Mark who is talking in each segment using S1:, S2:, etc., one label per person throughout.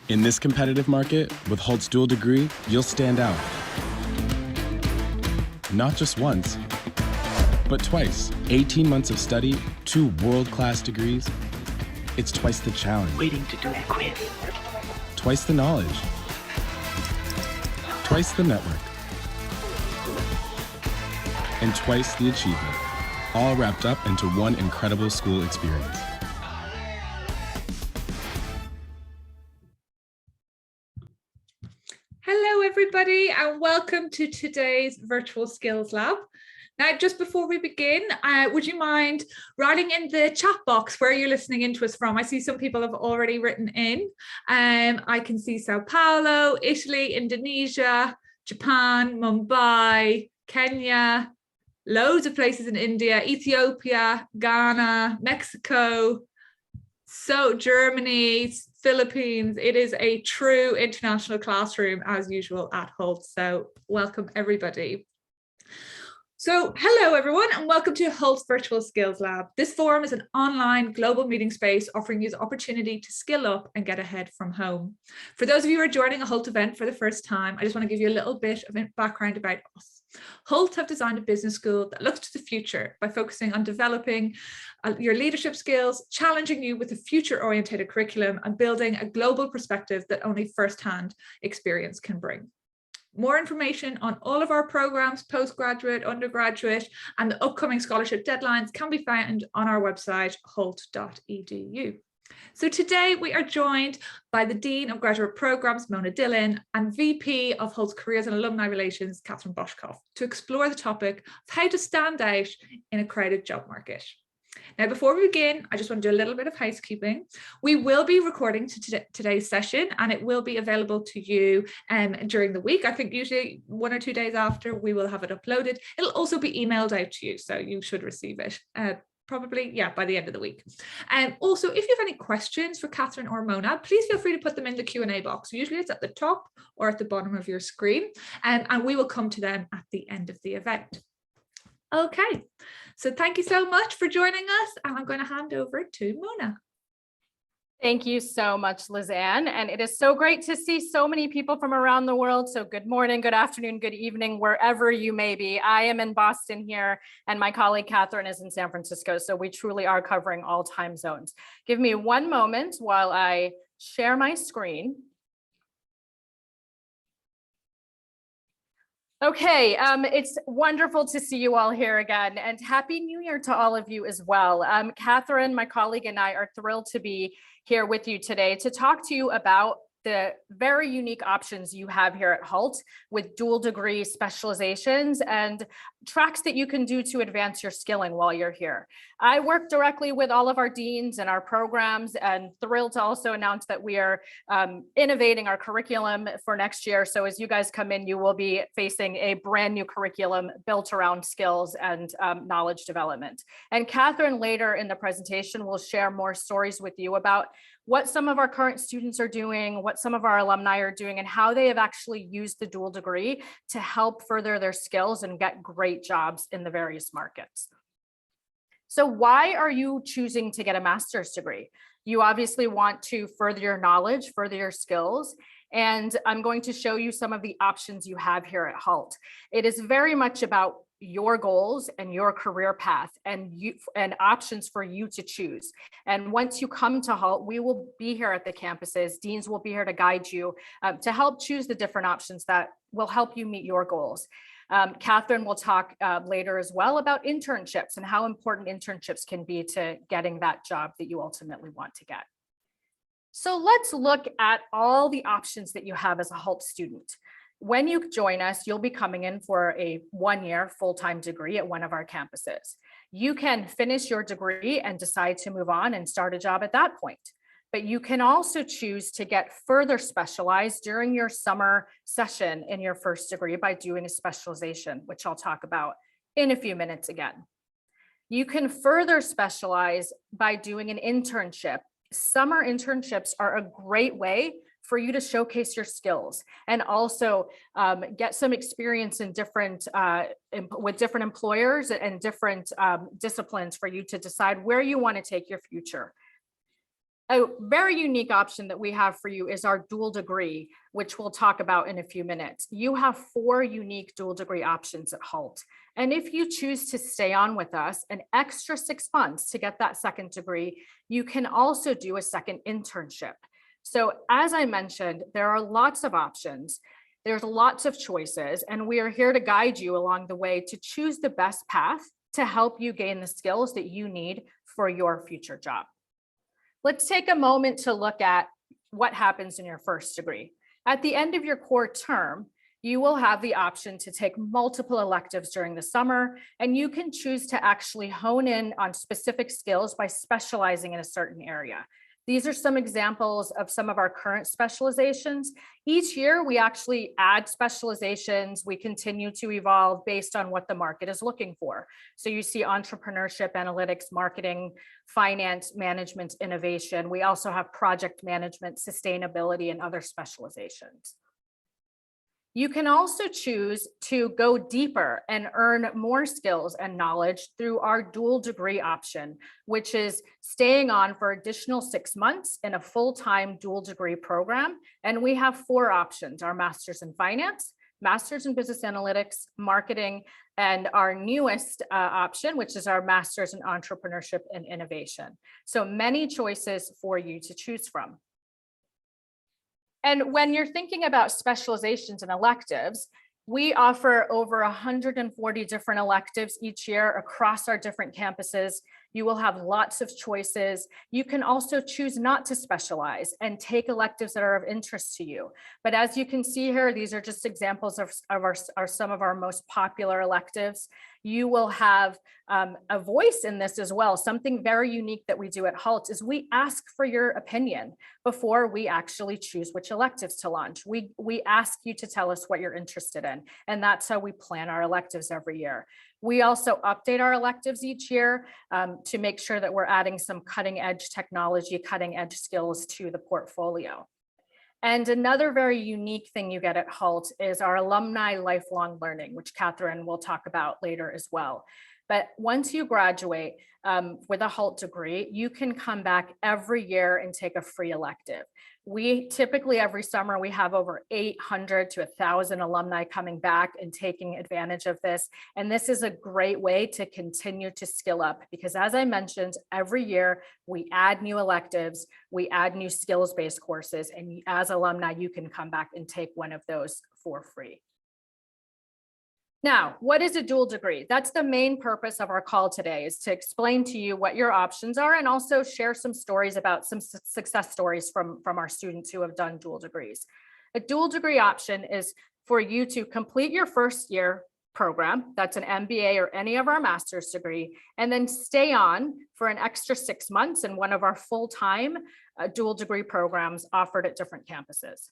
S1: In this competitive market, with Hult's dual degree, you'll stand out. Not just once, but twice. 18 months of study, 2 world-class degrees. It's twice the challenge.
S2: Waiting to do the quiz.
S1: Twice the knowledge. Twice the network. And twice the achievement. All wrapped up into one incredible school experience.
S3: Hello, everybody, and welcome to today's Virtual Skills Lab. Now, just before we begin, would you mind writing in the chat box where you're listening into us from? I see some people have already written in. I can see Sao Paulo, Italy, Indonesia, Japan, Mumbai, Kenya, loads of places in India, Ethiopia, Ghana, Mexico, so Germany, Philippines. It is a true international classroom as usual at Hult. So welcome everybody. So hello everyone and welcome to Hult's Virtual Skills Lab. This forum is an online global meeting space offering you the opportunity to skill up and get ahead from home. For those of you who are joining a Hult event for the first time, I just want to give you a little bit of background about us. Hult have designed a business school that looks to the future by focusing on developing your leadership skills, challenging you with a future-oriented curriculum and building a global perspective that only first-hand experience can bring. More information on all of our programs, postgraduate, undergraduate, and the upcoming scholarship deadlines can be found on our website, hult.edu. So today we are joined by the Dean of Graduate Programs, Mona Dhillon, and VP of Hult's Careers and Alumni Relations, Katharine Boshkoff, to explore the topic of how to stand out in a crowded job market. Now, before we begin, I just want to do a little bit of housekeeping. We will be recording today's session and it will be available to you during the week. I think usually 1 or 2 days after we will have it uploaded. It'll also be emailed out to you, so you should receive it probably, by the end of the week. And also, if you have any questions for Katharine or Mona, please feel free to put them in the Q&A box. Usually it's at the top or at the bottom of your screen, and we will come to them at the end of the event. Okay, so thank you so much for joining us, and I'm going to hand over to Mona.
S4: Thank you so much, Lizanne. And it is so great to see so many people from around the world. So good morning, good afternoon, good evening, wherever you may be. I am in Boston here, and my colleague Katharine is in San Francisco. So we truly are covering all time zones. Give me one moment while I share my screen. Okay, it's wonderful to see you all here again, and Happy New Year to all of you as well. Katharine, my colleague, and I are thrilled to be here with you today to talk to you about the very unique options you have here at Hult with dual degree specializations and tracks that you can do to advance your skilling while you're here. I work directly with all of our deans and our programs, and thrilled to also announce that we are innovating our curriculum for next year. So as you guys come in, you will be facing a brand new curriculum built around skills and knowledge development. And Katharine later in the presentation will share more stories with you about what some of our current students are doing, what some of our alumni are doing, and how they have actually used the dual degree to help further their skills and get great jobs in the various markets. So why are you choosing to get a master's degree? You obviously want to further your knowledge, further your skills, and I'm going to show you some of the options you have here at Hult. It is very much about your goals and your career path and options for you to choose. And once you come to Hult, we will be here at the campuses. Deans will be here to guide you to help choose the different options that will help you meet your goals. Katharine will talk later as well about internships and how important internships can be to getting that job that you ultimately want to get. So let's look at all the options that you have as a Hult student. When you join us, you'll be coming in for a 1-year full-time degree at one of our campuses. You can finish your degree and decide to move on and start a job at that point. But you can also choose to get further specialized during your summer session in your first degree by doing a specialization, which I'll talk about in a few minutes again. You can further specialize by doing an internship. Summer internships are a great way for you to showcase your skills and also get some experience in different with different employers and different disciplines for you to decide where you want to take your future. A very unique option that we have for you is our dual degree, which we'll talk about in a few minutes. You have 4 unique dual degree options at Hult. And if you choose to stay on with us an extra 6 months to get that second degree, you can also do a second internship. So as I mentioned, there are lots of options. There's lots of choices, and we are here to guide you along the way to choose the best path to help you gain the skills that you need for your future job. Let's take a moment to look at what happens in your first degree. At the end of your core term, you will have the option to take multiple electives during the summer, and you can choose to actually hone in on specific skills by specializing in a certain area. These are some examples of some of our current specializations. Each year, we actually add specializations. We continue to evolve based on what the market is looking for. So you see entrepreneurship, analytics, marketing, finance, management, innovation. We also have project management, sustainability, and other specializations. You can also choose to go deeper and earn more skills and knowledge through our dual degree option, which is staying on for additional 6 months in a full-time dual degree program. And we have 4 options: our master's in finance, master's in business analytics, marketing, and our newest option, which is our master's in entrepreneurship and innovation. So many choices for you to choose from. And when you're thinking about specializations and electives, we offer over 140 different electives each year across our different campuses. You will have lots of choices. You can also choose not to specialize and take electives that are of interest to you. But as you can see here, these are just examples of some of our most popular electives. You will have a voice in this as well. Something very unique that we do at Hult is we ask for your opinion before we actually choose which electives to launch. We ask you to tell us what you're interested in, and that's how we plan our electives every year. We also update our electives each year to make sure that we're adding some cutting edge technology, cutting edge skills to the portfolio. And another very unique thing you get at Hult is our alumni lifelong learning, which Katharine will talk about later as well. But once you graduate with a Hult degree, you can come back every year and take a free elective. We typically every summer, we have over 800 to 1,000 alumni coming back and taking advantage of this. And this is a great way to continue to skill up because as I mentioned, every year we add new electives, we add new skills-based courses, and as alumni, you can come back and take one of those for free. Now, what is a dual degree? That's the main purpose of our call today, is to explain to you what your options are and also share some stories about some success stories from our students who have done dual degrees. A dual degree option is for you to complete your first year program, that's an MBA or any of our master's degree, and then stay on for an extra 6 months in one of our full-time dual degree programs offered at different campuses.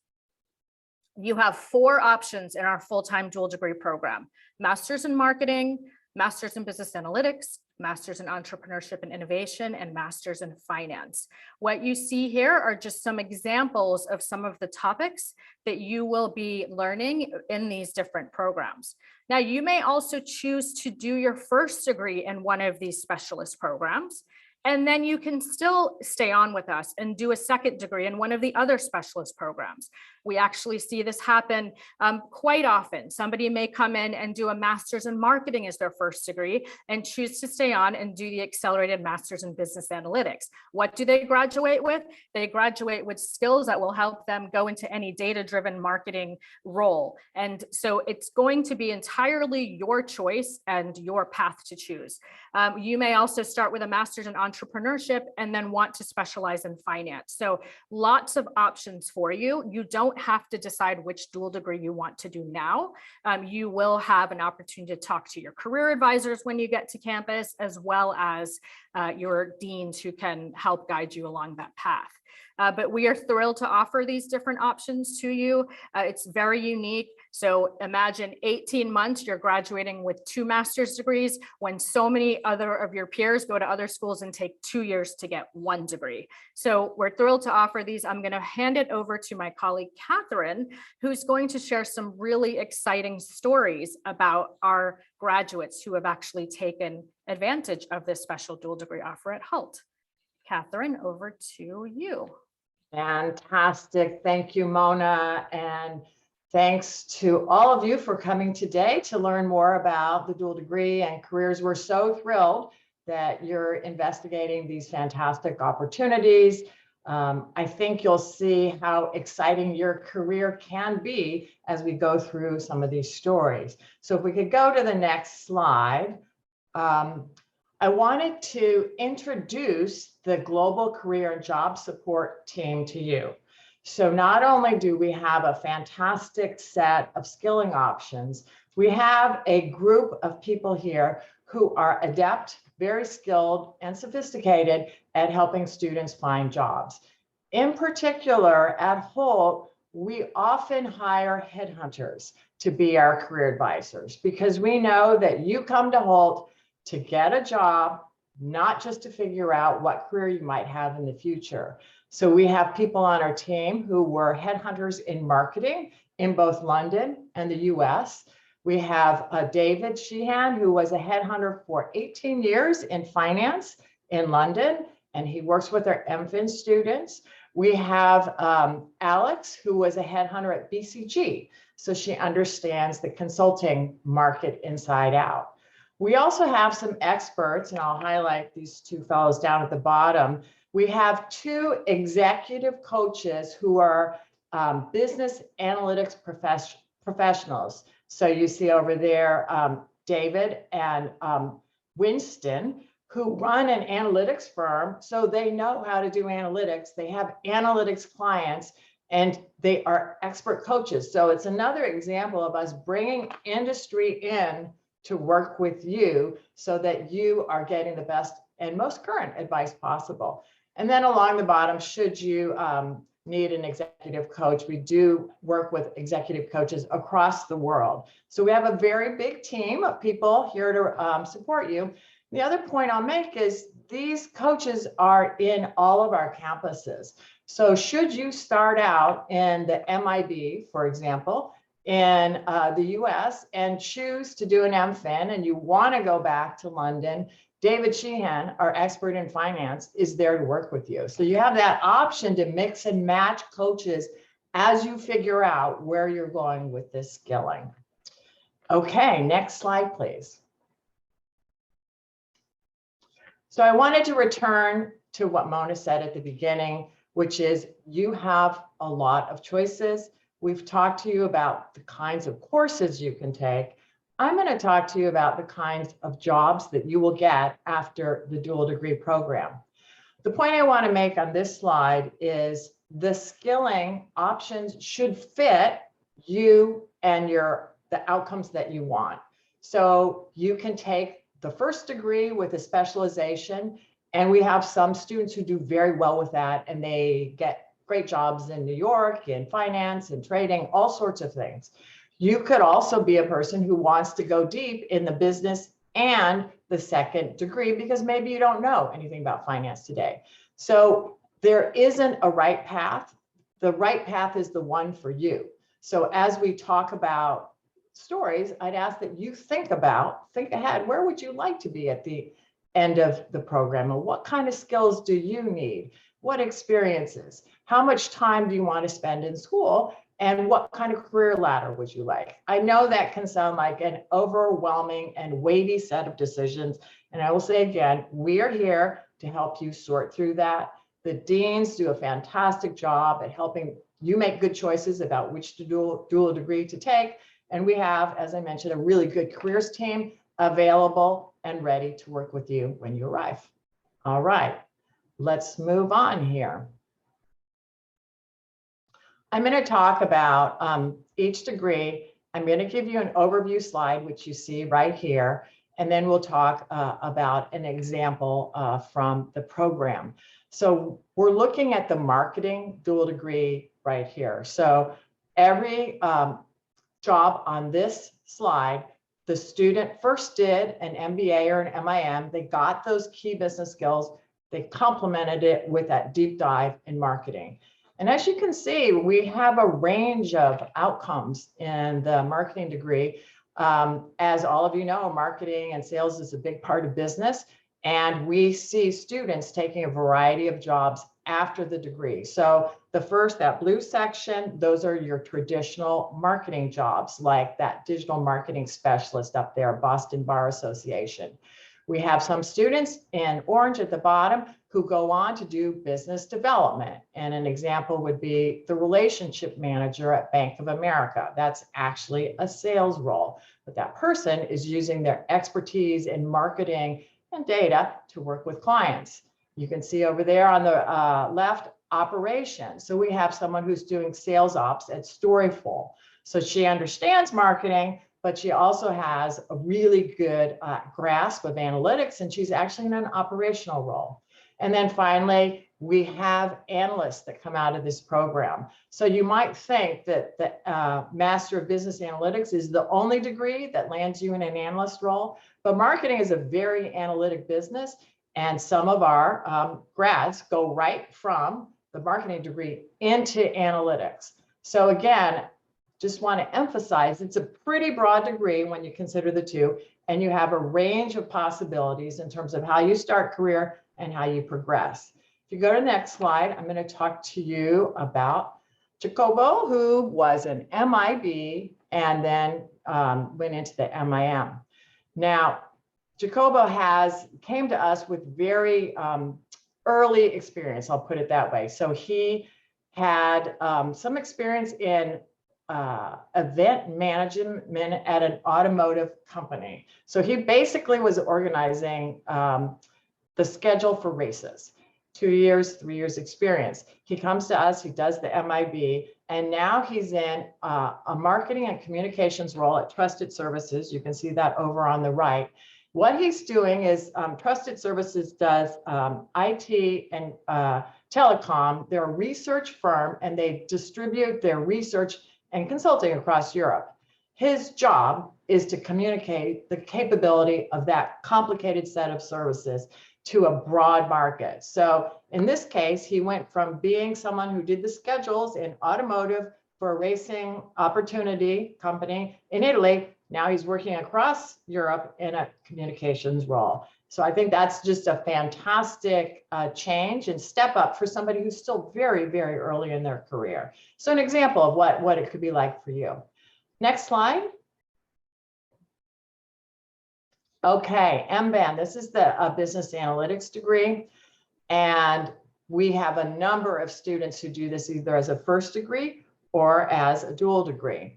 S4: You have 4 options in our full-time dual degree program: master's in marketing, master's in business analytics, master's in entrepreneurship and innovation, and master's in finance. What you see here are just some examples of some of the topics that you will be learning in these different programs. Now, you may also choose to do your first degree in one of these specialist programs, and then you can still stay on with us and do a second degree in one of the other specialist programs. We actually see this happen quite often. Somebody may come in and do a master's in marketing as their first degree and choose to stay on and do the accelerated master's in business analytics. What do they graduate with? They graduate with skills that will help them go into any data-driven marketing role. And so it's going to be entirely your choice and your path to choose. You may also start with a master's in entrepreneurship and then want to specialize in finance. So lots of options for you. You don't have to decide which dual degree you want to do now. You will have an opportunity to talk to your career advisors when you get to campus, as well as your deans who can help guide you along that path. But we are thrilled to offer these different options to you. It's very unique. So imagine 18 months, you're graduating with 2 master's degrees when so many other of your peers go to other schools and take 2 years to get 1 degree. So we're thrilled to offer these. I'm going to hand it over to my colleague, Katharine, who's going to share some really exciting stories about our graduates who have actually taken advantage of this special dual degree offer at Hult. Katharine, over to you.
S2: Fantastic. Thank you, Mona. And thanks to all of you for coming today to learn more about the dual degree and careers. We're so thrilled that you're investigating these fantastic opportunities. I think you'll see how exciting your career can be as we go through some of these stories. So if we could go to the next slide. I wanted to introduce the Global Career and Job Support team to you. So not only do we have a fantastic set of skilling options, we have a group of people here who are adept, very skilled, and sophisticated at helping students find jobs. In particular, at Hult, we often hire headhunters to be our career advisors because we know that you come to Hult to get a job, not just to figure out what career you might have in the future. So we have people on our team who were headhunters in marketing in both London and the US. We have David Sheehan, who was a headhunter for 18 years in finance in London, and he works with our MFIN students. We have Alex, who was a headhunter at BCG, so she understands the consulting market inside out. We also have some experts, and I'll highlight these two fellows down at the bottom. We have two executive coaches who are business analytics professionals. So you see over there, David and Winston, who run an analytics firm. So they know how to do analytics. They have analytics clients and they are expert coaches. So it's another example of us bringing industry in to work with you so that you are getting the best and most current advice possible. And then along the bottom, should you need an executive coach, we do work with executive coaches across the world. So we have a very big team of people here to support you. The other point I'll make is these coaches are in all of our campuses. So should you start out in the MIB, for example, in the US and choose to do an MFIN and you want to go back to London, David Sheehan, our expert in finance, is there to work with you. So you have that option to mix and match coaches as you figure out where you're going with this skilling. Okay, next slide, please. So I wanted to return to what Mona said at the beginning, which is you have a lot of choices. We've talked to you about the kinds of courses you can take. I'm going to talk to you about the kinds of jobs that you will get after the dual degree program. The point I want to make on this slide is the skilling options should fit you and the outcomes that you want. So you can take the first degree with a specialization, and we have some students who do very well with that, and they get great jobs in New York, in finance and trading, all sorts of things. You could also be a person who wants to go deep in the business and the second degree because maybe you don't know anything about finance today. So there isn't a right path. The right path is the one for you. So as we talk about stories, I'd ask that you think ahead, where would you like to be at the end of the program? And what kind of skills do you need? What experiences? How much time do you want to spend in school? And what kind of career ladder would you like? I know that can sound like an overwhelming and weighty set of decisions. And I will say again, we are here to help you sort through that. The deans do a fantastic job at helping you make good choices about which dual degree to take. And we have, as I mentioned, a really good careers team available and ready to work with you when you arrive. All right, let's move on here. I'm going to talk about each degree. I'm going to give you an overview slide, which you see right here, and then we'll talk about an example from the program. So we're looking at the marketing dual degree right here. So every job on this slide, the student first did an MBA or an MIM. They got those key business skills. They complemented it with that deep dive in marketing. And as you can see, we have a range of outcomes in the marketing degree. As all of you know, marketing and sales is a big part of business. And we see students taking a variety of jobs after the degree. So the first, that blue section, those are your traditional marketing jobs, like that digital marketing specialist up there, Boston Bar Association. We have some students in orange at the bottom who go on to do business development. And an example would be the relationship manager at Bank of America. That's actually a sales role, but that person is using their expertise in marketing and data to work with clients. You can see over there on the left, operations. So we have someone who's doing sales ops at Storyful. So she understands marketing, but she also has a really good grasp of analytics, and she's actually in an operational role. And then finally, we have analysts that come out of this program. So you might think that the Master of Business Analytics is the only degree that lands you in an analyst role, but marketing is a very analytic business. And some of our grads go right from the marketing degree into analytics. So again, just want to emphasize, it's a pretty broad degree when you consider the two, and you have a range of possibilities in terms of how you start career and how you progress. If you go to the next slide, I'm going to talk to you about Jacobo, who was an MIB and then went into the MIM. Now, Jacobo came to us with very early experience, I'll put it that way. So he had some experience in event management at an automotive company. So he basically was organizing the schedule for races. 2 years, 3 years experience. He comes to us, he does the MIB, and now he's in a marketing and communications role at Trusted Services. You can see that over on the right. What he's doing is Trusted Services does IT and telecom. They're a research firm, and they distribute their research and consulting across Europe. His job is to communicate the capability of that complicated set of services to a broad market. So in this case, he went from being someone who did the schedules in automotive for a racing opportunity company in Italy. Now he's working across Europe in a communications role. So I think that's just a fantastic change and step up for somebody who's still very, very early in their career. So an example of what it could be like for you. Next slide. Okay, MBAN, this is the business analytics degree. And we have a number of students who do this either as a first degree or as a dual degree.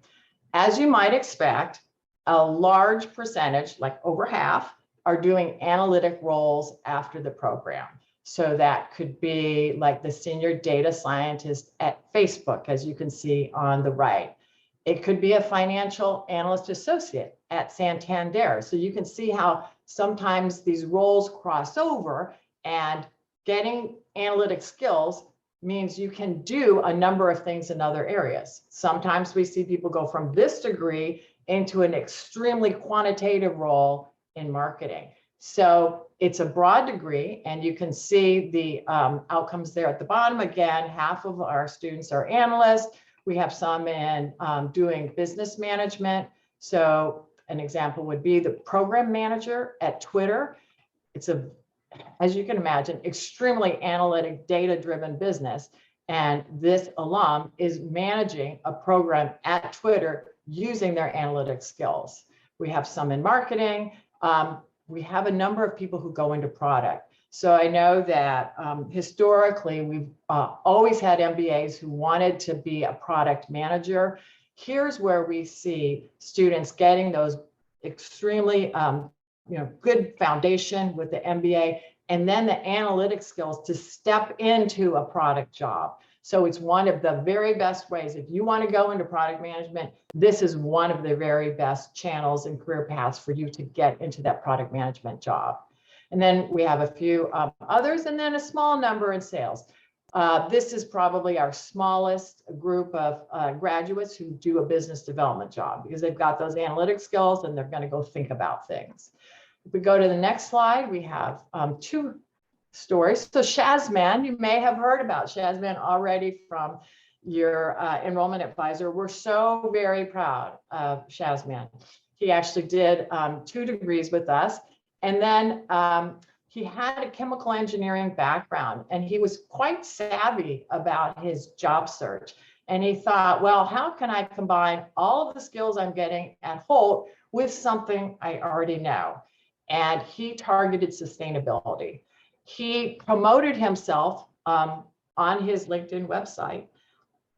S2: As you might expect, a large percentage, like over half, are doing analytic roles after the program. So that could be like the senior data scientist at Facebook, as you can see on the right. It could be a financial analyst associate at Santander. So you can see how sometimes these roles cross over, and getting analytic skills means you can do a number of things in other areas. Sometimes we see people go from this degree into an extremely quantitative role in marketing. So it's a broad degree, and you can see the outcomes there at the bottom. Again, half of our students are analysts. We have some in doing business management. So an example would be the program manager at Twitter. It's a, as you can imagine, extremely analytic, data-driven business. And this alum is managing a program at Twitter using their analytic skills. We have some in marketing. We have a number of people who go into product. So I know that historically, we've always had MBAs who wanted to be a product manager. Here's where we see students getting those extremely good foundation with the MBA, and then the analytic skills to step into a product job. So it's one of the very best ways. If you want to go into product management, this is one of the very best channels and career paths for you to get into that product management job. And then we have a few others, and then a small number in sales. This is probably our smallest group of graduates who do a business development job, because they've got those analytic skills and they're going to go think about things. If we go to the next slide, we have two stories. So Shazman, you may have heard about Shazman already from your enrollment advisor. We're so very proud of Shazman. He actually did 2 degrees with us. And then he had a chemical engineering background, and he was quite savvy about his job search. And he thought, well, how can I combine all of the skills I'm getting at Hult with something I already know? And he targeted sustainability. He promoted himself on his LinkedIn website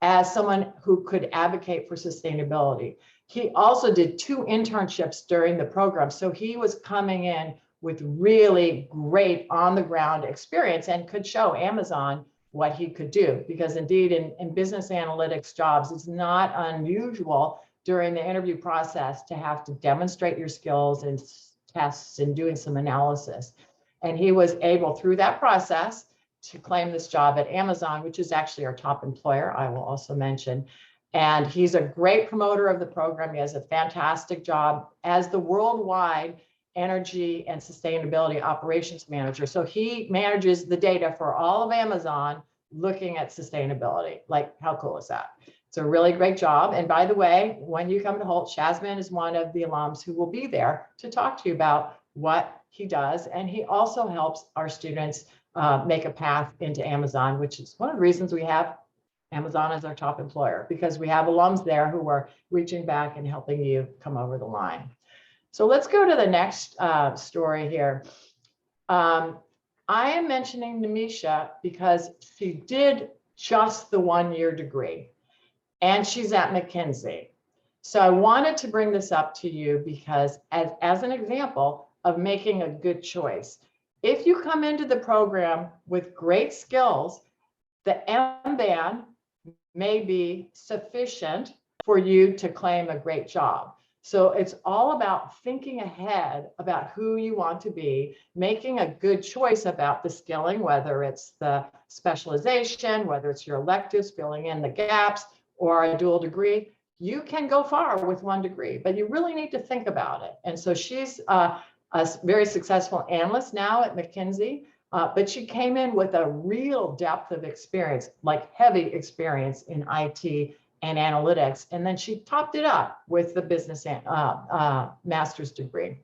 S2: as someone who could advocate for sustainability. He also did 2 internships during the program. So he was coming in with really great on-the-ground experience and could show Amazon what he could do. Because indeed, in business analytics jobs, it's not unusual during the interview process to have to demonstrate your skills and tests and doing some analysis. And he was able, through that process, to claim this job at Amazon, which is actually our top employer, I will also mention. And he's a great promoter of the program. He has a fantastic job as the worldwide energy and sustainability operations manager. So he manages the data for all of Amazon looking at sustainability. Like, how cool is that? It's a really great job. And by the way, when you come to Hult, Shazman is one of the alums who will be there to talk to you about what he does. And he also helps our students make a path into Amazon, which is one of the reasons we have Amazon as our top employer, because we have alums there who are reaching back and helping you come over the line. So let's go to the next story here. I am mentioning Nimisha because she did just the 1-year degree, and she's at McKinsey. So I wanted to bring this up to you because as an example of making a good choice. If you come into the program with great skills, the MBAN may be sufficient for you to claim a great job. So it's all about thinking ahead about who you want to be, making a good choice about the skilling, whether it's the specialization, whether it's your electives, filling in the gaps, or a dual degree. You can go far with 1 degree, but you really need to think about it. And so she's a very successful analyst now at McKinsey, but she came in with a real depth of experience, like heavy experience in IT and analytics. And then she topped it up with the business master's degree,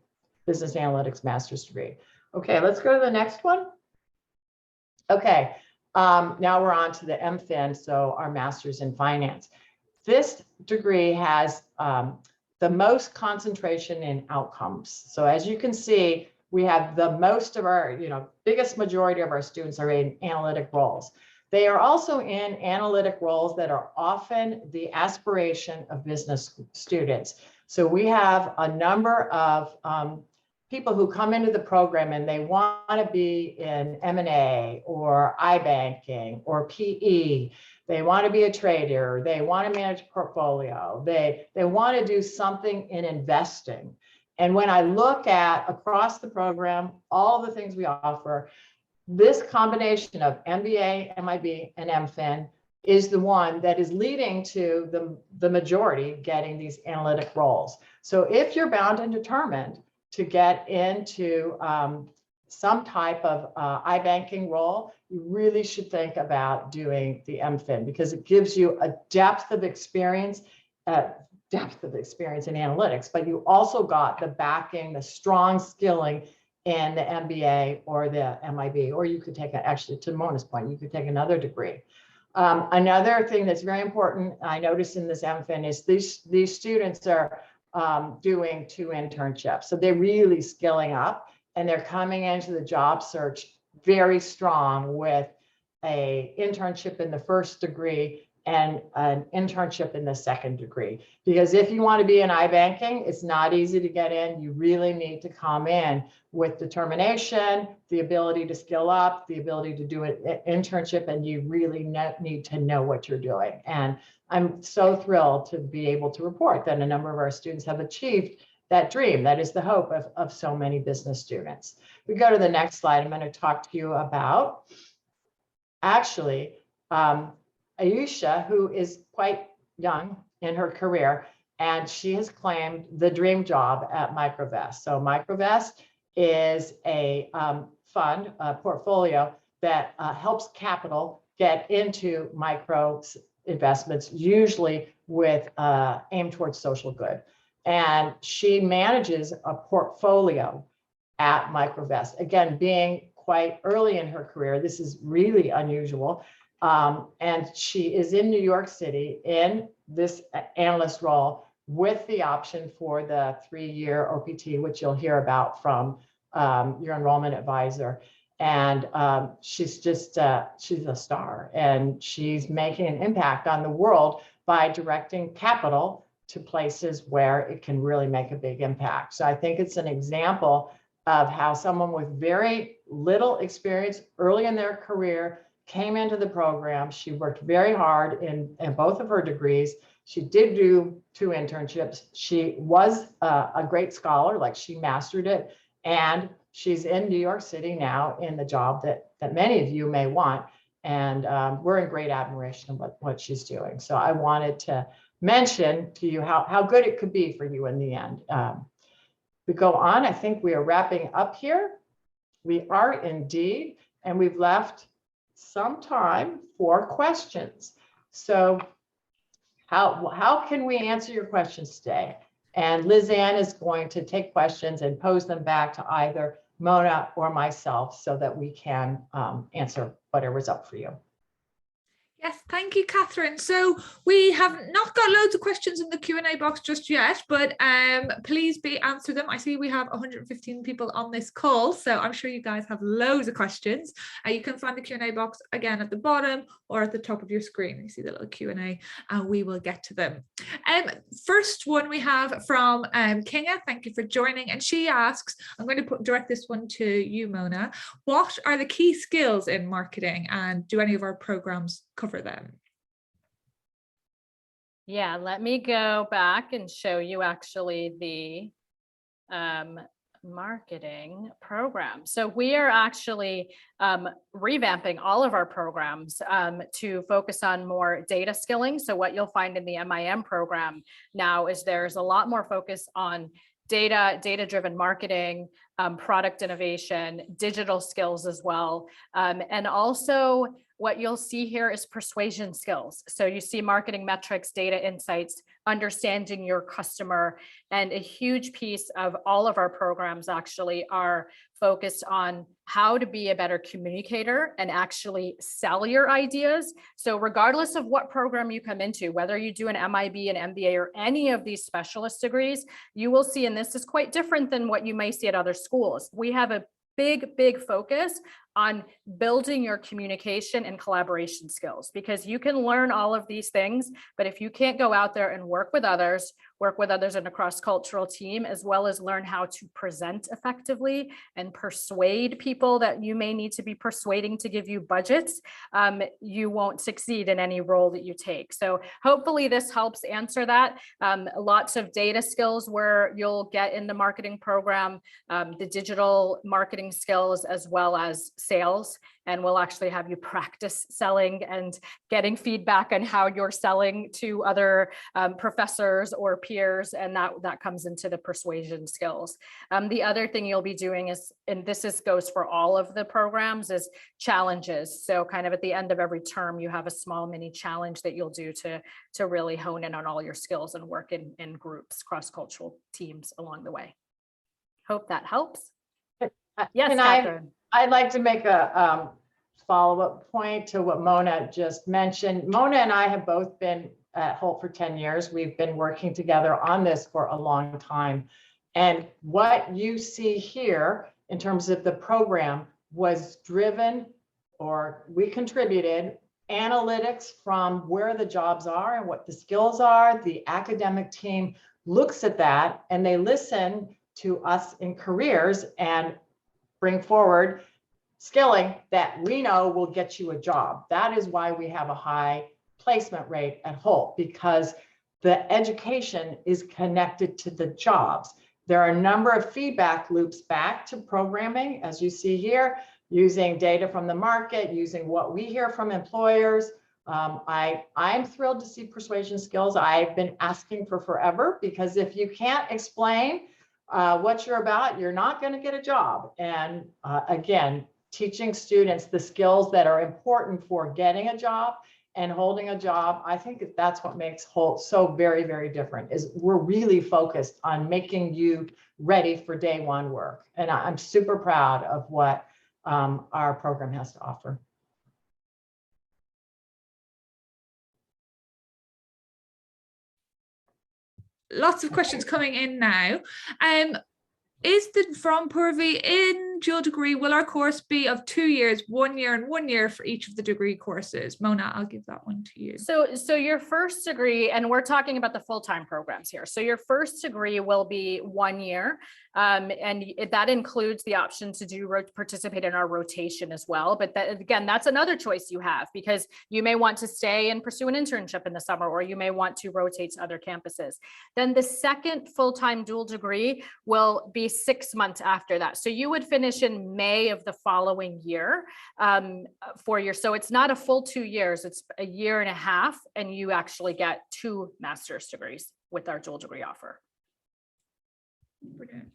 S2: business analytics master's degree. Okay, let's go to the next one. Okay, now we're on to the MFIN, so our master's in finance. This degree has the most concentration in outcomes. So as you can see, we have the most of our, biggest majority of our students are in analytic roles. They are also in analytic roles that are often the aspiration of business students. So we have a number of people who come into the program and they want to be in M&A or iBanking or PE. They want to be a trader. They want to manage a portfolio. They want to do something in investing. And when I look at across the program, all the things we offer, this combination of MBA, MIB, and MFIN is the one that is leading to the majority getting these analytic roles. So if you're bound and determined to get into some type of iBanking role, you really should think about doing the MFIN because it gives you a depth of experience in analytics, but you also got the backing, the strong skilling in the MBA or the MIB, or you could take, actually to Mona's point, you could take another degree. Another thing that's very important, I noticed in this MFIN is these students are doing 2 internships. So they're really skilling up and they're coming into the job search very strong with an internship in the first degree and an internship in the second degree. Because if you want to be in iBanking, it's not easy to get in. You really need to come in with determination, the ability to skill up, the ability to do an internship, and you really need to know what you're doing. And I'm so thrilled to be able to report that a number of our students have achieved that dream. That is the hope of so many business students. We go to the next slide. I'm going to talk to you about actually Ayusha, who is quite young in her career, and she has claimed the dream job at Microvest. So Microvest is a fund, a portfolio that helps capital get into micro investments, usually with aim towards social good. And she manages a portfolio at Microvest. Again, being quite early in her career, this is really unusual. And she is in New York City in this analyst role with the option for the 3-year OPT, which you'll hear about from your enrollment advisor. And she's just, she's a star, and she's making an impact on the world by directing capital to places where it can really make a big impact. So I think it's an example of how someone with very little experience early in their career came into the program. She worked very hard in both of her degrees. She did do 2 internships. She was a great scholar, like she mastered it. And she's in New York City now in the job that many of you may want. And we're in great admiration of what she's doing. So I wanted to mention to you how good it could be for you in the end. We go on, I think we are wrapping up here. We are indeed, and we've left some time for questions. So how can we answer your questions today? And Liz Ann is going to take questions and pose them back to either Mona or myself so that we can answer whatever's up for you.
S3: Yes, thank you, Katharine. So we have not got loads of questions in the Q&A box just yet, but please answer them. I see we have 115 people on this call, so I'm sure you guys have loads of questions. You can find the Q&A box again at the bottom or at the top of your screen. You see the little Q&A, and we will get to them. First one we have from Kinga. Thank you for joining. And she asks, I'm going to direct this one to you, Mona. What are the key skills in marketing, and do any of our programs cover them?
S4: Yeah, let me go back and show you actually the marketing program. So we are actually revamping all of our programs to focus on more data skilling. So what you'll find in the MIM program now is there's a lot more focus on data-driven marketing, product innovation, digital skills as well. And also what you'll see here is persuasion skills. So you see marketing metrics, data insights, understanding your customer, and a huge piece of all of our programs actually are focused on how to be a better communicator and actually sell your ideas. So regardless of what program you come into, whether you do an MIB, an MBA, or any of these specialist degrees, you will see, and this is quite different than what you may see at other schools, we have a big focus on building your communication and collaboration skills, because you can learn all of these things, but if you can't go out there and work with others in a cross-cultural team, as well as learn how to present effectively and persuade people that you may need to be persuading to give you budgets, you won't succeed in any role that you take. So hopefully this helps answer that. Lots of data skills where you'll get in the marketing program, the digital marketing skills, as well as sales, and we'll actually have you practice selling and getting feedback on how you're selling to other professors or peers, and that comes into the persuasion skills. The other thing you'll be doing is, and goes for all of the programs, is challenges. So kind of at the end of every term, you have a small mini challenge that you'll do to really hone in on all your skills and work in groups, cross-cultural teams along the way. Hope that helps. Yes, Katharine.
S2: I'd like to make a follow-up point to what Mona just mentioned. Mona and I have both been at Hult for 10 years. We've been working together on this for a long time. And what you see here in terms of the program was driven, or we contributed, analytics from where the jobs are and what the skills are. The academic team looks at that and they listen to us in careers and bring forward skilling that we know will get you a job. That is why we have a high placement rate at Hult, because the education is connected to the jobs. There are a number of feedback loops back to programming, as you see here, using data from the market, using what we hear from employers. I'm thrilled to see persuasion skills. I've been asking for forever, because if you can't explain what you're about, you're not going to get a job. And again, teaching students the skills that are important for getting a job and holding a job. I think that's what makes Hult so very, very different, is we're really focused on making you ready for day one work. And I'm super proud of what our program has to offer.
S3: Lots of questions coming in now. Is the from Purvi in dual degree, will our course be of 2 years, 1 year and 1 year for each of the degree courses? Mona, I'll give that one to you.
S4: So your first degree, and we're talking about the full-time programs here. So your first degree will be 1 year. And that includes the option to participate in our rotation as well. But again, that's another choice you have, because you may want to stay and pursue an internship in the summer, or you may want to rotate to other campuses. Then the second full-time dual degree will be 6 months after that. So you would finish in May of the following year so it's not a full 2 years, it's a year and a half, and you actually get 2 master's degrees with our dual degree offer.
S3: Brilliant.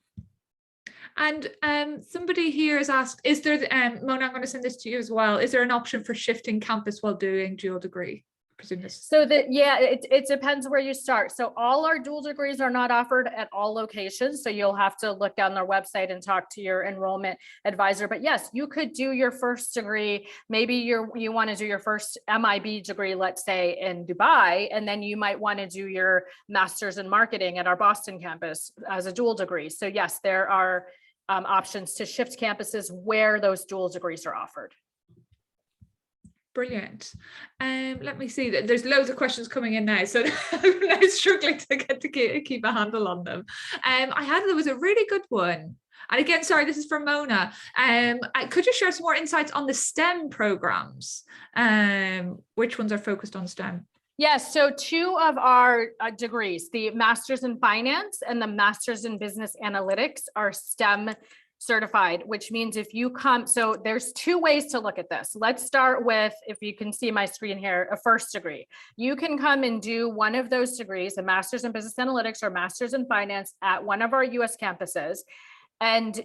S3: And somebody here has asked, is there, Mona, I'm going to send this to you as well. Is there an option for shifting campus while doing dual degree?
S4: So it depends where you start. So all our dual degrees are not offered at all locations. So you'll have to look down their website and talk to your enrollment advisor. But yes, you could do your first degree. Maybe you want to do your first MIB degree, let's say in Dubai, and then you might want to do your master's in marketing at our Boston campus as a dual degree. So yes, there are options to shift campuses where those dual degrees are offered.
S3: Brilliant. Let me see. There's loads of questions coming in now, so I'm now struggling to keep a handle on them. There was a really good one. And again, sorry, this is from Mona. Could you share some more insights on the STEM programs? Which ones are focused on STEM?
S4: Yes, so 2 of our degrees, the Master's in Finance and the Master's in Business Analytics, are STEM certified, which means if you come, so there's 2 ways to look at this. Let's start with, if you can see my screen here, a first degree. You can come and do one of those degrees, a Master's in Business Analytics or Master's in Finance at one of our US campuses, and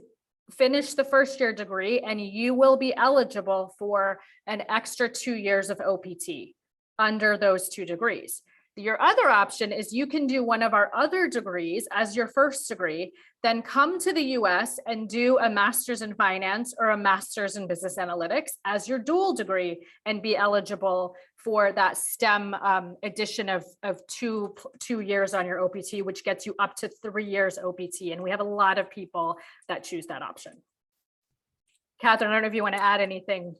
S4: finish the first year degree, and you will be eligible for an extra 2 years of OPT under those 2 degrees. Your other option is you can do one of our other degrees as your first degree, then come to the US and do a Master's in Finance or a Master's in Business Analytics as your dual degree and be eligible for that STEM addition of two years on your OPT, which gets you up to 3 years OPT. And we have a lot of people that choose that option. Katharine, I don't know if you want to add anything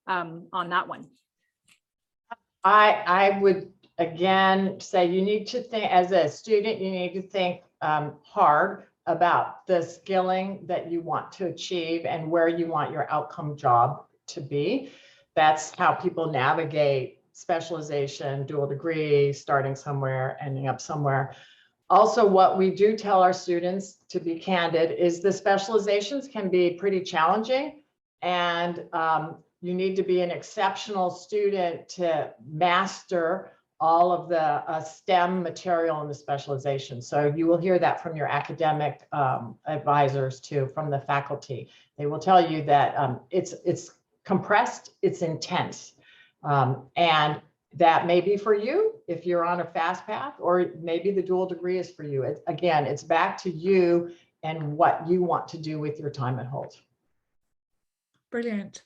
S4: on that one.
S2: I would again say you need to think, as a student, you need to think hard about the skilling that you want to achieve and where you want your outcome job to be. That's how people navigate specialization, dual degree, starting somewhere, ending up somewhere. Also, what we do tell our students, to be candid, is the specializations can be pretty challenging, and you need to be an exceptional student to master all of the STEM material in the specialization. So you will hear that from your academic advisors too, from the faculty. They will tell you that it's compressed, it's intense. And that may be for you if you're on a fast path, or maybe the dual degree is for you. Again, it's back to you and what you want to do with your time at Hult.
S3: Brilliant.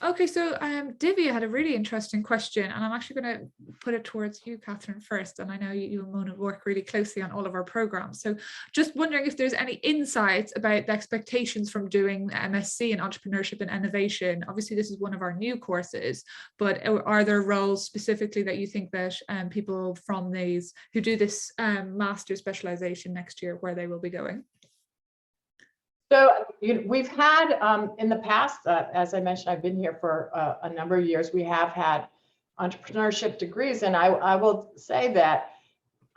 S3: Okay, so Divya had a really interesting question, and I'm actually going to put it towards you, Katharine, first. And I know you and Mona work really closely on all of our programs. So just wondering if there's any insights about the expectations from doing the MSc in Entrepreneurship and Innovation. Obviously, this is one of our new courses, but are there roles specifically that you think that people from these who do this master's specialization next year, where they will be going?
S2: So we've had in the past, as I mentioned, I've been here for a number of years. We have had entrepreneurship degrees, and I will say that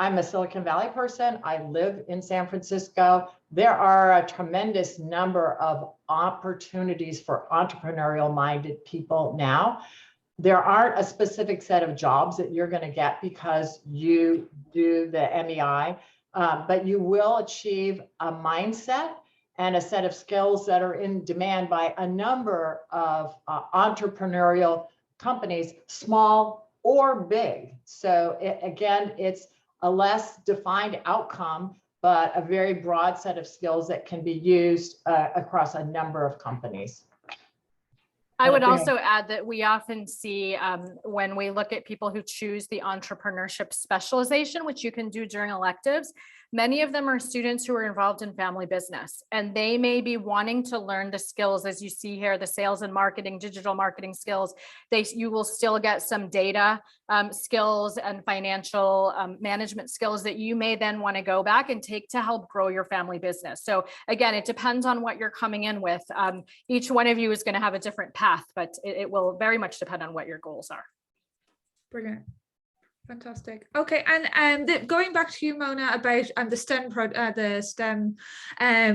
S2: I'm a Silicon Valley person. I live in San Francisco. There are a tremendous number of opportunities for entrepreneurial-minded people now. There aren't a specific set of jobs that you're going to get because you do the MEI, but you will achieve a mindset and a set of skills that are in demand by a number of entrepreneurial companies, small or big. So again, it's a less defined outcome, but a very broad set of skills that can be used across a number of companies.
S4: I would also add that we often see when we look at people who choose the entrepreneurship specialization, which you can do during electives, many of them are students who are involved in family business, and they may be wanting to learn the skills, as you see here, the sales and marketing, digital marketing skills. You will still get some data skills and financial management skills that you may then want to go back and take to help grow your family business. So again, it depends on what you're coming in with. Each one of you is going to have a different path, but it will very much depend on what your goals are.
S3: Brilliant. Fantastic. Okay, and going back to you, Mona, about the STEM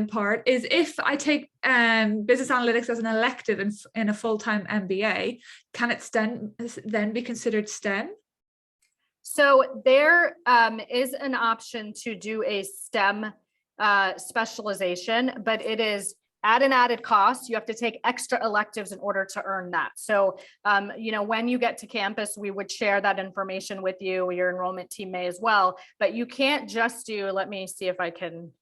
S3: part is, if I take business analytics as an elective in a full-time MBA, can it then be considered STEM?
S4: So there is an option to do a STEM specialization, but it is at an added cost. You have to take extra electives in order to earn that. So, when you get to campus, we would share that information with you. Your enrollment team may as well, but you can't just do, let me see if I can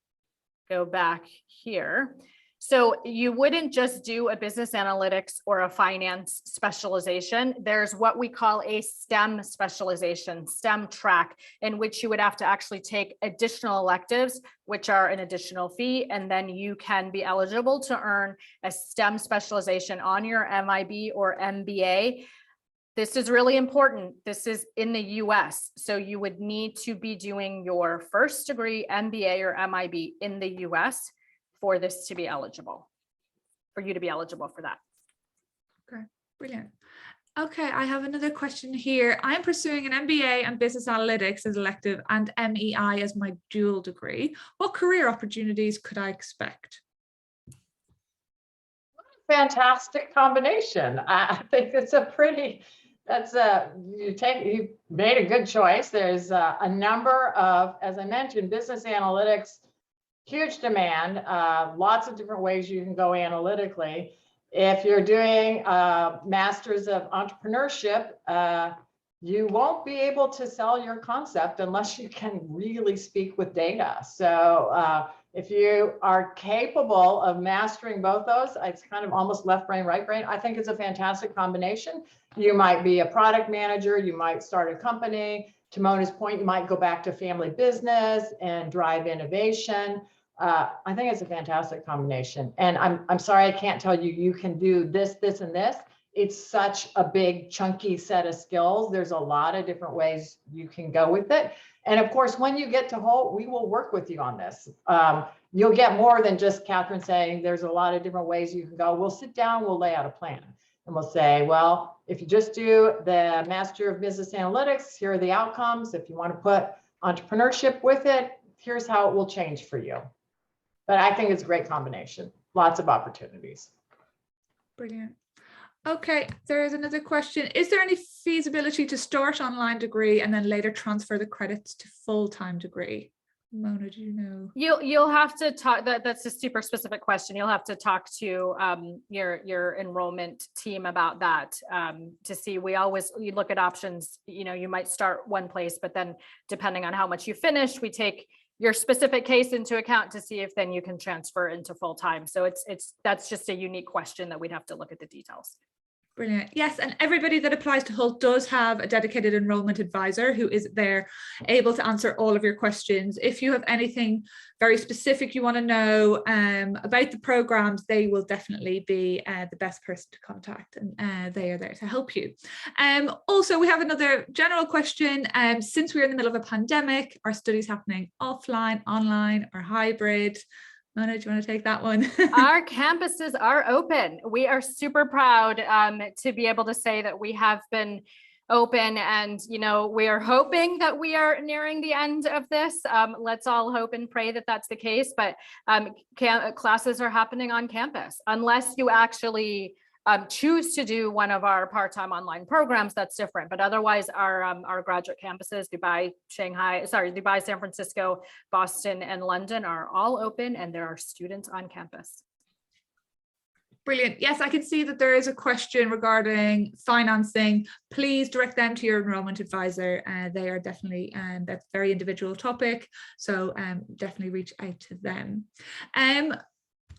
S4: go back here. So you wouldn't just do a business analytics or a finance specialization. There's what we call a STEM specialization, STEM track, in which you would have to actually take additional electives, which are an additional fee, and then you can be eligible to earn a STEM specialization on your MIB or MBA. This is really important. This is in the US. So you would need to be doing your first degree MBA or MIB in the US for this to be eligible, for you to be eligible for that.
S3: Okay, brilliant. Okay, I have another question here. I'm pursuing an MBA and business analytics as elective and MEI as my dual degree. What career opportunities could I expect?
S2: Fantastic combination. I think it's you made a good choice. There's a number of, as I mentioned, business analytics, huge demand, lots of different ways you can go analytically. If you're doing Masters of Entrepreneurship, you won't be able to sell your concept unless you can really speak with data. So if you are capable of mastering both those, it's kind of almost left brain, right brain. I think it's a fantastic combination. You might be a product manager, you might start a company. To Mona's point, you might go back to family business and drive innovation. I think it's a fantastic combination. And I'm sorry, I can't tell you, you can do this, this, and this. It's such a big chunky set of skills. There's a lot of different ways you can go with it. And of course, when you get to Hult, we will work with you on this. You'll get more than just Katharine saying there's a lot of different ways you can go. We'll sit down, we'll lay out a plan. And we'll say, well, if you just do the Master of Business Analytics, here are the outcomes. If you want to put entrepreneurship with it, here's how it will change for you. But I think it's a great combination. Lots of opportunities.
S3: Brilliant. Okay, there is another question. Is there any feasibility to start online degree and then later transfer the credits to full-time degree? Mona, do you know?
S4: You'll have to talk, that's a super specific question. You'll have to talk to your enrollment team about that to see. You look at options, you might start one place, but then depending on how much you finish, we take your specific case into account to see if then you can transfer into full-time. So that's just a unique question that we'd have to look at the details.
S3: Brilliant. Yes, and everybody that applies to Hult does have a dedicated enrollment advisor who is there able to answer all of your questions. If you have anything very specific you want to know about the programs, they will definitely be the best person to contact, and they are there to help you. Also, we have another general question. Since we're in the middle of a pandemic, are studies happening offline, online, or hybrid? Mona, do you want to take that one?
S4: Our campuses are open. We are super proud to be able to say that we have been open, and we are hoping that we are nearing the end of this. Let's all hope and pray that that's the case, but classes are happening on campus. Unless you actually choose to do one of our part-time online programs, that's different. But otherwise, our graduate campuses, Dubai, San Francisco, Boston, and London are all open, and there are students on campus.
S3: Brilliant. Yes, I can see that there is a question regarding financing. Please direct them to your enrollment advisor. They are definitely, that's a very individual topic. So definitely reach out to them.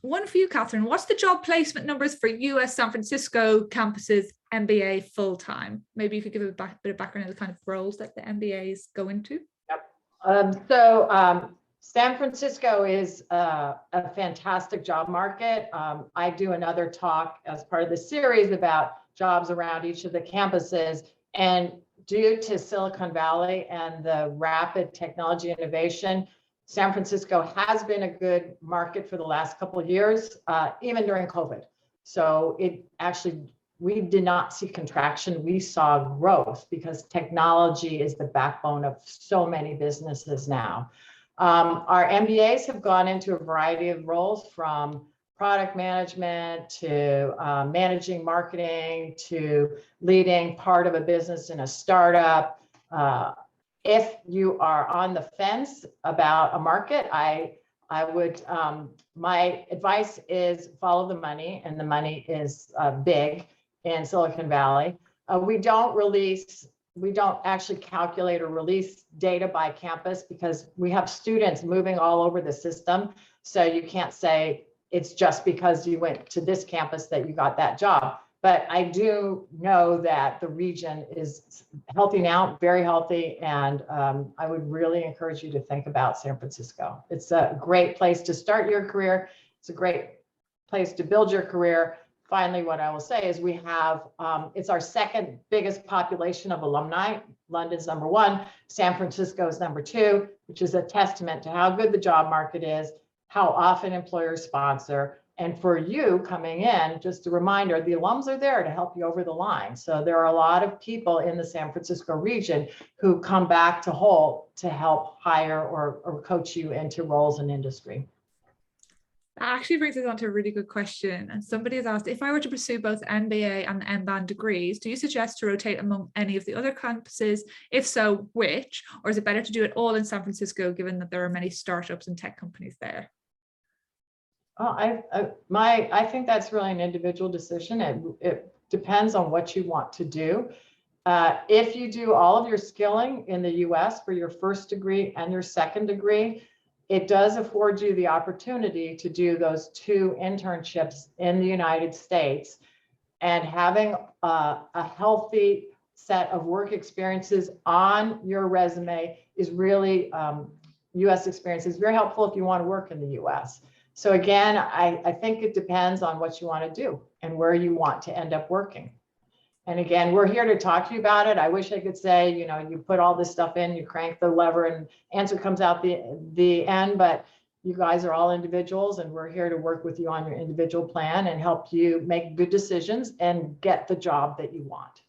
S3: One for you, Katharine. What's the job placement numbers for US San Francisco campuses MBA full-time? Maybe you could give a bit of background on the kind of roles that the MBAs go into.
S2: Yep. San Francisco is a fantastic job market. I do another talk as part of the series about jobs around each of the campuses. And due to Silicon Valley and the rapid technology innovation, San Francisco has been a good market for the last couple of years, even during COVID. So it actually, we did not see contraction. We saw growth because technology is the backbone of so many businesses now. Our MBAs have gone into a variety of roles, from product management to managing marketing to leading part of a business in a startup. If you are on the fence about a market, I would, my advice is follow the money, and the money is big in Silicon Valley. We don't actually calculate or release data by campus because we have students moving all over the system. So you can't say it's just because you went to this campus that you got that job. But I do know that the region is healthy now, very healthy. And I would really encourage you to think about San Francisco. It's a great place to start your career. It's a great place to build your career. Finally, what I will say is we have, it's our second biggest population of alumni. London's number 1, San Francisco is number 2, which is a testament to how good the job market is, how often employers sponsor. And for you coming in, just a reminder, the alums are there to help you over the line. So there are a lot of people in the San Francisco region who come back to Hult to help hire or coach you into roles in industry.
S3: That actually brings us on to a really good question. And somebody has asked, if I were to pursue both MBA and MBAN degrees, do you suggest to rotate among any of the other campuses? If so, which? Or is it better to do it all in San Francisco, given that there are many startups and tech companies there?
S2: Oh, I think that's really an individual decision. It depends on what you want to do. If you do all of your skilling in the US for your first degree and your second degree, it does afford you the opportunity to do those 2 internships in the United States, and having a healthy set of work experiences on your resume is really, US experience is very helpful if you want to work in the US. So again, I think it depends on what you want to do and where you want to end up working. And again, we're here to talk to you about it. I wish I could say, you know, you put all this stuff in, you crank the lever and answer comes out the end, but you guys are all individuals, and we're here to work with you on your individual plan and help you make good decisions and get the job that you want.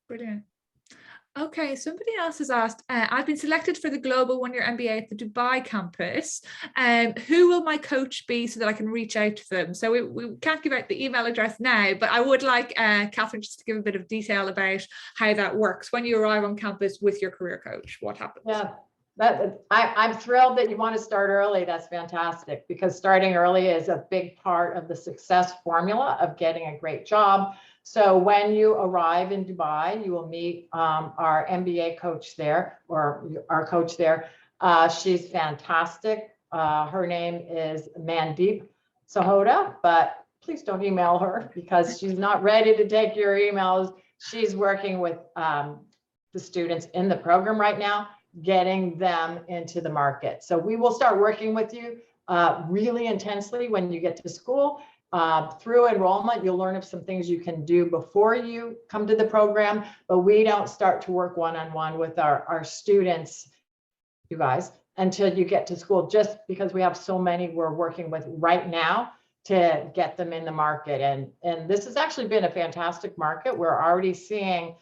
S3: Brilliant. Okay, somebody else has asked, I've been selected for the Global One-Year MBA at the Dubai campus. Who will my coach be so that I can reach out to them? So we can't give out the email address now, but I would like Katharine just to give a bit of detail about how that works. When you arrive on campus with your career coach, what happens?
S2: Yeah, I'm thrilled that you want to start early. That's fantastic, because starting early is a big part of the success formula of getting a great job. So when you arrive in Dubai, you will meet our MBA coach there, or our coach there. She's fantastic. Her name is Mandeep Sahota, but please don't email her because she's not ready to take your emails. She's working with the students in the program right now, getting them into the market. So we will start working with you really intensely when you get to school. Through enrollment, you'll learn of some things you can do before you come to the program, but we don't start to work one-on-one with our students, you guys, until you get to school, just because we have so many we're working with right now to get them in the market. And this has actually been a fantastic market. We're already seeing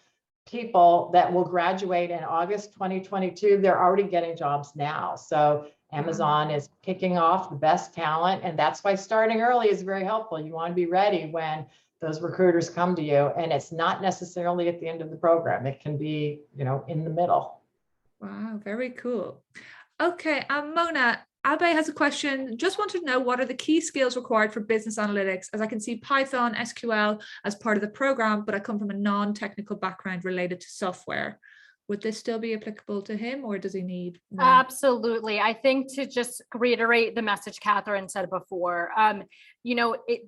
S2: people that will graduate in August 2022. They're already getting jobs now. So Amazon is kicking off the best talent, and that's why starting early is very helpful. You want to be ready when those recruiters come to you, and it's not necessarily at the end of the program. It can be, you know, in the middle.
S3: Wow, very cool. Okay, Mona, Abe has a question. Just wanted to know, what are the key skills required for business analytics? As I can see Python, SQL as part of the program, but I come from a non-technical background related to software. Would this still be applicable to him, or does he need more?
S4: Absolutely. I think, to just reiterate the message Katharine said before,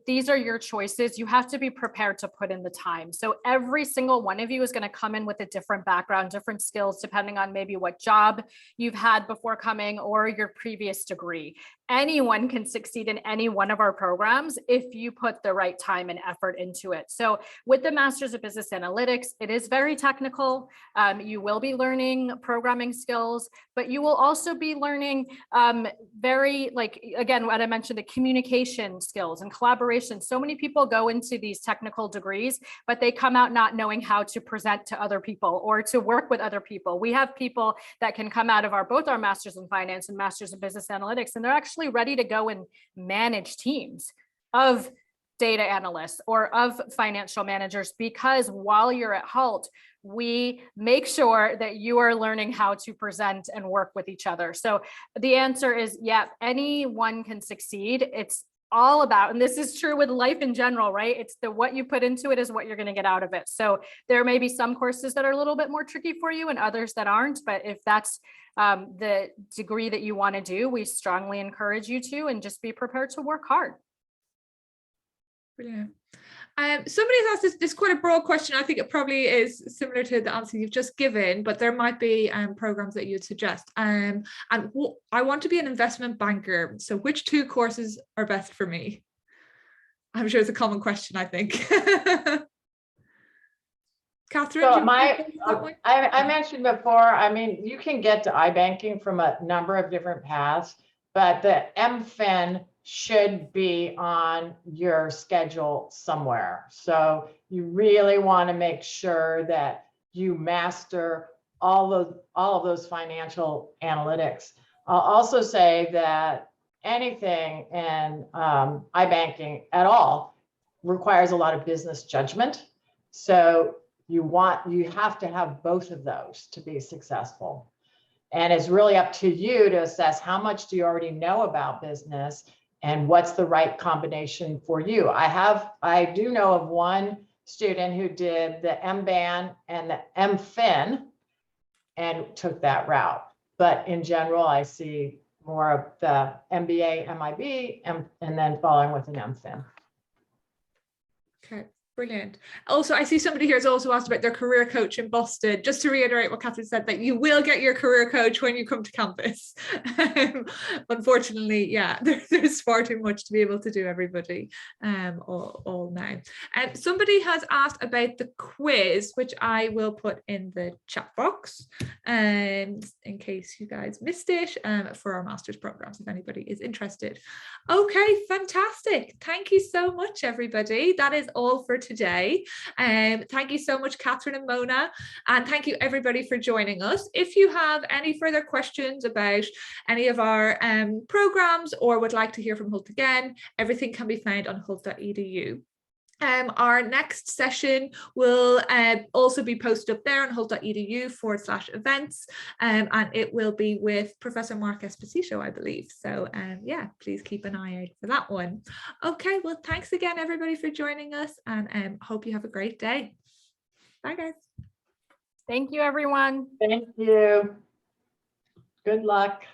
S4: these are your choices. You have to be prepared to put in the time. So every single one of you is going to come in with a different background, different skills, depending on maybe what job you've had before coming or your previous degree. Anyone can succeed in any one of our programs if you put the right time and effort into it. So with the Masters of Business Analytics, it is very technical. You will be learning programming skills, but you will also be learning again, what I mentioned, the communication skills and collaboration. So many people go into these technical degrees, but they come out not knowing how to present to other people or to work with other people. We have people that can come out of both our Masters in Finance and Masters in Business Analytics, and they're actually ready to go and manage teams of data analysts or of financial managers, because while you're at Hult, we make sure that you are learning how to present and work with each other. So the answer is, yeah, anyone can succeed. It's all about, and this is true with life in general, right? It's what you put into it is what you're going to get out of it. So there may be some courses that are a little bit more tricky for you and others that aren't, but if that's the degree that you want to do, we strongly encourage you to, and just be prepared to work hard.
S3: Brilliant. Somebody has asked this quite a broad question. I think it probably is similar to the answer you've just given, but there might be programs that you'd suggest. I want to be an investment banker. So which 2 courses are best for me? I'm sure it's a common question, I think. Katharine,
S2: so I mentioned before, I mean, you can get to iBanking from a number of different paths, but the MFIN should be on your schedule somewhere. So you really want to make sure that you master all of those financial analytics. I'll also say that anything in iBanking at all requires a lot of business judgment. So you have to have both of those to be successful. And it's really up to you to assess how much do you already know about business and what's the right combination for you. I do know of one student who did the MBAN and the MFIN and took that route. But in general, I see more of the MBA, MIB, and then following with an MFIN.
S3: Okay. Brilliant. Also, I see somebody here has also asked about their career coach in Boston. Just to reiterate what Katharine said, that you will get your career coach when you come to campus. Unfortunately, yeah, there's far too much to be able to do everybody all now. Somebody has asked about the quiz, which I will put in the chat box in case you guys missed it, for our master's programs, if anybody is interested. Okay, fantastic. Thank you so much, everybody. That is all for today. Thank you so much, Katharine and Mona, and thank you everybody for joining us. If you have any further questions about any of our programs or would like to hear from Hult again, everything can be found on hult.edu. Our next session will also be posted up there on hult.edu/events, and it will be with Professor Mark Esposito, I believe. So yeah, please keep an eye out for that one. Okay, well, thanks again, everybody, for joining us, and hope you have a great day. Bye, guys.
S4: Thank you, everyone.
S2: Thank you. Good luck.